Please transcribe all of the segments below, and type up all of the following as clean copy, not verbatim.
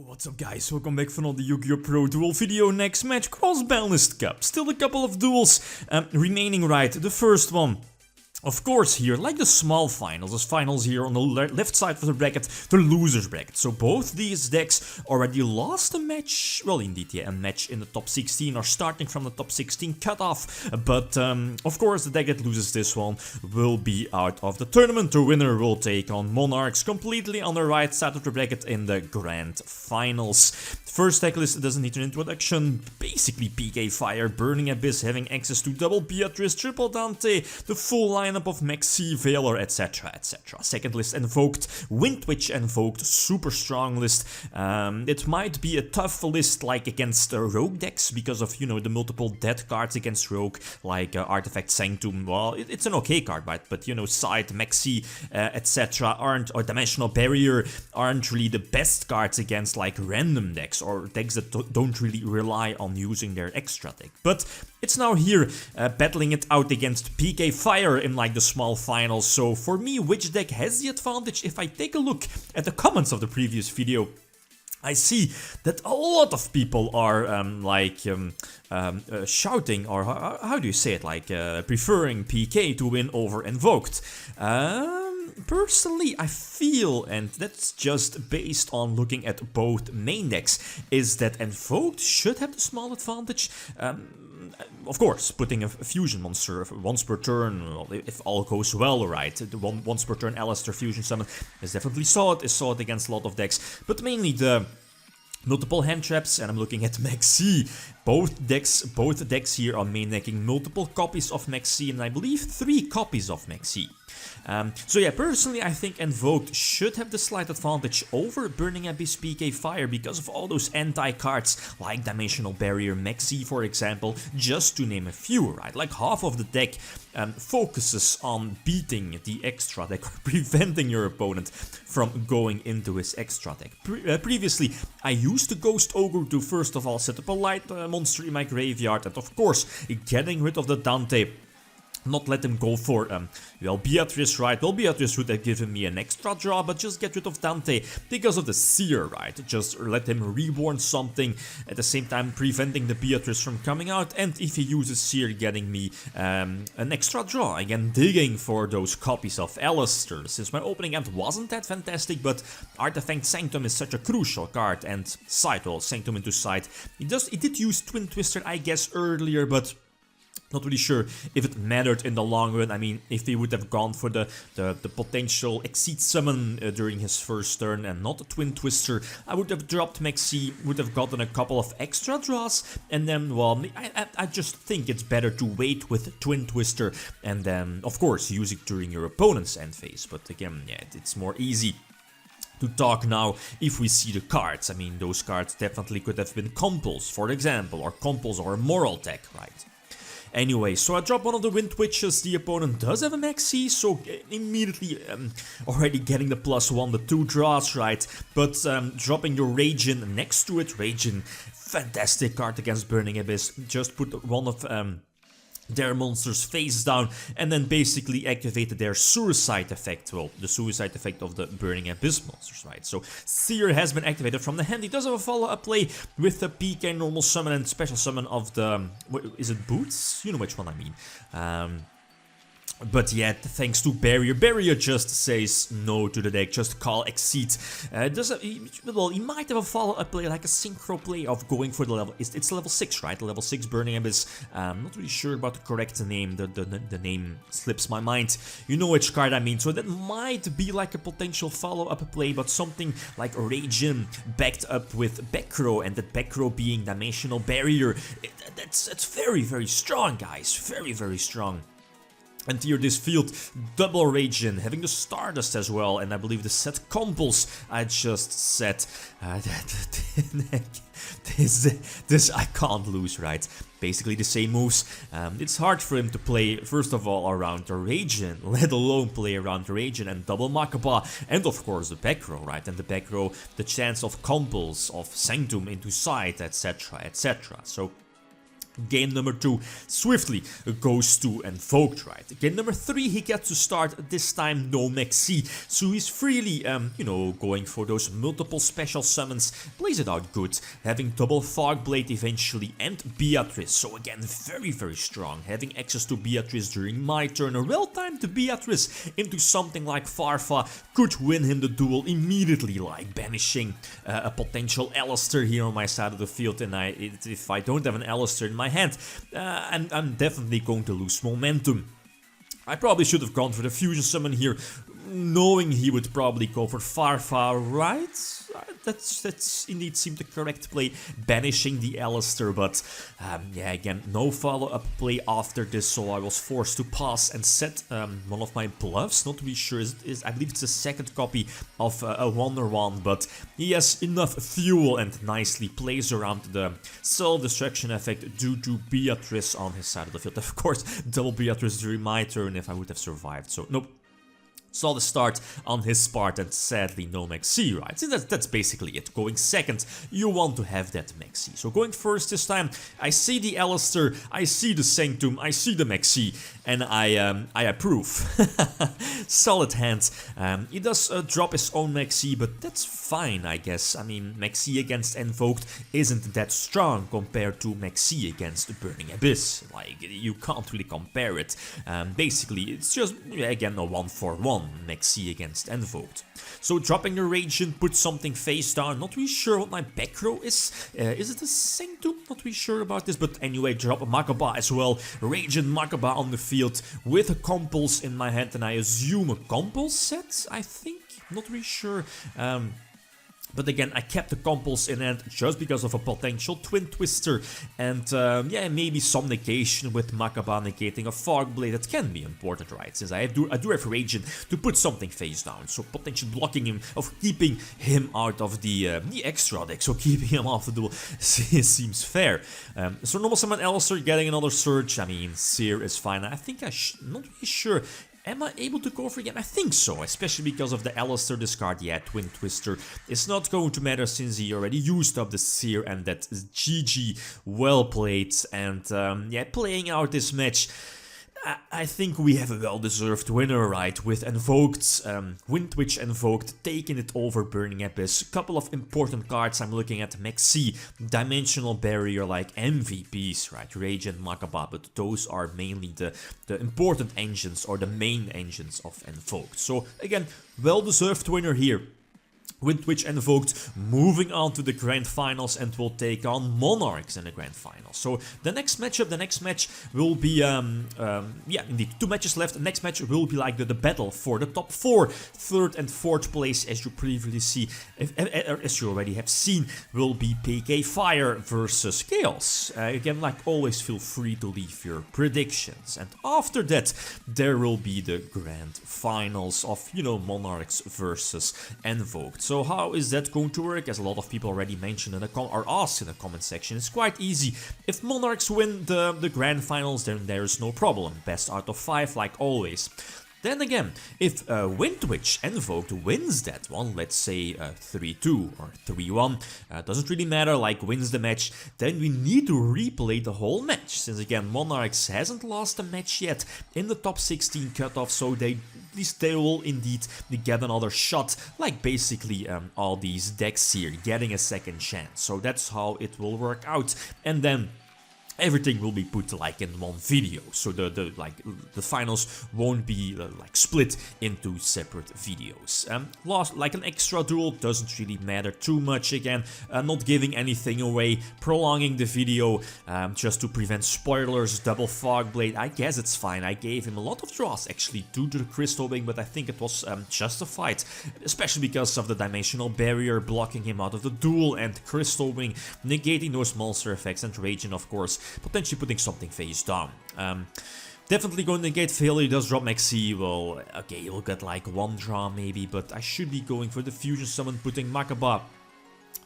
What's up guys, welcome back for another YgoPro duel video. Next match, Cross-Banlist Cup. Still a couple of duels remaining, right? The first one, of course, here, like the small finals, there's finals here on the left side of the bracket, the losers bracket. So both these decks already lost a match, well indeed, yeah, a match in the top 16, or starting from the top 16 cutoff. But of course, the deck that loses this one will be out of the tournament. The winner will take on Monarchs completely on the right side of the bracket in the grand finals. First deck list doesn't need an introduction. Basically PK Fire, Burning Abyss, having access to double Beatrice, triple Dante, the full lineup of Maxi, Valor, etc, etc. Second list Invoked, Windwitch Invoked, super strong list. It might be a tough list like against Rogue decks because of, you know, the multiple dead cards against Rogue, like Artifact Sanctum. Well, it's an okay card, right? But, you know, Side, Maxi, etc. aren't, or Dimensional Barrier aren't really the best cards against like random decks or decks that don't really rely on using their extra deck. But it's now here battling it out against PK Fire in like the small finals. So for me, which deck has the advantage? If I take a look at the comments of the previous video, I see that a lot of people are shouting, or how do you say it, like preferring PK to win over Invoked. Personally, I feel, and that's just based on looking at both main decks, is that Invoked should have the small advantage. Of course, putting a fusion monster once per turn, well, if all goes well, right? The once per turn Alistair fusion summon is definitely solid, against a lot of decks, but mainly the multiple hand traps, and I'm looking at Maxi. Both decks here are main decking multiple copies of Maxi, and I believe 3 copies of Maxi. So yeah, personally I think Invoked should have the slight advantage over Burning Abyss, PK Fire because of all those anti-cards like Dimensional Barrier, Maxi for example, just to name a few, right? Like half of the deck focuses on beating the extra deck, or preventing your opponent from going into his extra deck. Previously, I used the Ghost Ogre to first of all set up a light monster in my graveyard, and of course, getting rid of the Dante. Not let him go for, well, Beatrice, right? Well, Beatrice would have given me an extra draw, but just get rid of Dante because of the Seer, right? Just let him reborn something, at the same time preventing the Beatrice from coming out, and if he uses Seer, getting me an extra draw. Again, digging for those copies of Alistair, since my opening hand wasn't that fantastic, but Artifact Sanctum is such a crucial card, and Side, well, Sanctum into Side. It did use Twin Twister, I guess, earlier, but not really sure if it mattered in the long run. I mean, if he would have gone for the potential Exceed Summon during his first turn and not a Twin Twister, I would have dropped Maxi, would have gotten a couple of extra draws, and then, well, I just think it's better to wait with Twin Twister and then, of course, use it during your opponent's end phase. But again, yeah, it's more easy to talk now if we see the cards. I mean, those cards definitely could have been Compulse, for example, or Compulse or a Moral Tech, right? Anyway, so I drop one of the Wind Witches. The opponent does have a Maxi, so immediately already getting the +1, the 2 draws, right? But dropping your Ragin next to it. Ragin, fantastic card against Burning Abyss. Just put one of their monsters face down and then basically activated their suicide effect. Well, the suicide effect of the Burning Abyss monsters, right? So Seer has been activated from the hand. He does have a follow-up play with the PK normal summon and special summon of the, is it Boots? You know which one I mean. But yeah, thanks to Barrier. Barrier just says no to the deck, just call Exceed. Well, he might have a follow-up play, like a synchro play of going for the level. It's level 6, right? The level 6 Burning Abyss. Not really sure about the correct name. The name slips my mind. You know which card I mean. So that might be like a potential follow-up play, but something like Ragin backed up with Backrow, and that Backrow being Dimensional Barrier. That's very, very strong, guys. Very, very strong. And here this field, double Ragin, having the Stardust as well, and I believe the set Compulse I just set. This I can't lose, right? Basically the same moves. It's hard for him to play, first of all, around the Ragin, let alone play around the Ragin and double Makaba, and of course the back row, right? And the back row, the chance of Compulse, of Sanctum into Side, etc, etc. So Game number 2 swiftly goes to Invoked, right? Game number 3 he gets to start, this time no Maxi, so he's freely, you know, going for those multiple special summons, plays it out good, having double Fogblade eventually and Beatrice, so again very strong, having access to Beatrice during my turn, a well-timed Beatrice into something like Farfa could win him the duel immediately, like banishing a potential Alistair here on my side of the field, and if I don't have an Alistair in my hand, I'm definitely going to lose momentum. I probably should have gone for the fusion summon here, knowing he would probably go for Farfa, right? That's indeed seemed the correct play, banishing the Alistair, but yeah, again, no follow-up play after this, so I was forced to pass and set one of my bluffs, not really sure, I believe it's the second copy of a Wonder Wand, but he has enough fuel and nicely plays around the self-destruction effect due to Beatrice on his side of the field. Of course, double Beatrice during my turn if I would have survived, so nope. Saw the start on his part and sadly no Maxi, right? So that's basically it. Going second, you want to have that Maxi. So going first this time, I see the Alistair, I see the Sanctum, I see the Maxi, and I approve. Solid hand. He does drop his own Maxi, but that's fine, I guess. I mean, Maxi against Invoked isn't that strong compared to Maxi against Burning Abyss. Like, you can't really compare it. Basically, it's just, again, a 1-for-1. Maxi against Invoked. So dropping the Radiant, put something face down, not really sure what my back row is. Is it a Sanctum? Not really sure about this, but anyway, drop a Makaba as well. Radiant Makaba on the field with a Compulse in my hand, and I assume a Compulse set, I think? Not really sure. But again, I kept the Compulse in hand just because of a potential Twin Twister and yeah, maybe some negation with Makaba negating a Fogblade. That can be important, right? Since I do have Radiant to put something face down, so potentially blocking him, of keeping him out of the extra deck, so keeping him off the duel seems fair. So normal summon Alistair, getting another Surge. I mean, Seer is fine. I think not really sure. Am I able to go for again? I think so, especially because of the Alistair discard. Yeah, Twin Twister. It's not going to matter since he already used up the Seer, and that is GG. Well played. And yeah, playing out this match, I think we have a well-deserved winner, right? With Invoked, Windwitch Invoked taking it over Burning Abyss. Couple of important cards I'm looking at. Maxi, Dimensional Barrier, like MVPs, right? Radiant, Makaba, but those are mainly the important engines or the main engines of Invoked. So again, well-deserved winner here. Windwitch Invoked moving on to the Grand Finals and will take on Monarchs in the Grand Finals. So the next match will be, yeah, indeed, 2 matches left. The next match will be like the battle for the top 4, 3rd and 4th place, as you previously see, as you already have seen, will be PK Fire versus Chaos. Again, like always, feel free to leave your predictions. And after that, there will be the Grand Finals of, you know, Monarchs versus Invoked. So how is that going to work? As a lot of people already mentioned in the or asked in the comment section, it's quite easy. If Monarchs win the Grand Finals, then there's no problem. Best out of 5, like always. Then again, if Windwitch Invoked wins that one, let's say 3-2 or 3-1, doesn't really matter, like wins the match, then we need to replay the whole match, since again Monarchs hasn't lost a match yet in the top 16 cutoff, so at least they will indeed get another shot, like basically all these decks here, getting a second chance. So that's how it will work out, and then everything will be put like in one video, so the finals won't be like split into separate videos. Lost like an extra duel doesn't really matter too much. Again, not giving anything away, prolonging the video just to prevent spoilers. Double Fogblade, I guess it's fine. I gave him a lot of draws actually due to the Crystal Wing, but I think it was justified, especially because of the Dimensional Barrier blocking him out of the duel and Crystal Wing negating those monster effects, and Raging, of course, potentially putting something face down. Definitely going to negate failure. He does drop Maxi. Well, okay, he'll get like 1 draw maybe, but I should be going for the fusion summon, putting Makaba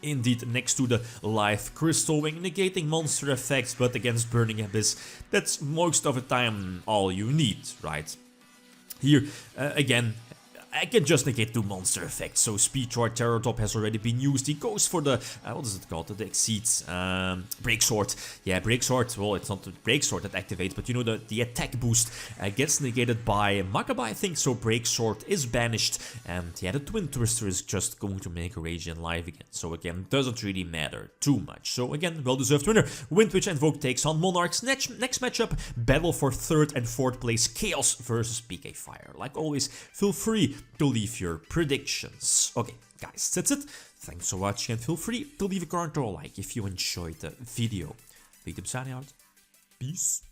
indeed next to the live Crystal Wing, negating monster effects, but against Burning Abyss, that's most of the time all you need, right? Here, again, I can just negate 2 monster effects. So Speed Charge Terror Top has already been used. He goes for the, what is it called? The Exceeds, Break Sword. Yeah, Break Sword, well, it's not the Break Sword that activates, but you know, the attack boost gets negated by Makaba, I think, so Break Sword is banished. And yeah, the Twin Twister is just going to make Radiant live again. So again, doesn't really matter too much. So again, well-deserved winner. Windwitch and Invoked takes on Monarchs. Next matchup, battle for 3rd and 4th place, Chaos versus PK Fire. Like always, feel free to leave your predictions. Okay, guys, that's it. Thanks for watching and feel free to leave a comment or a like if you enjoyed the video. Lithium signing out. Peace.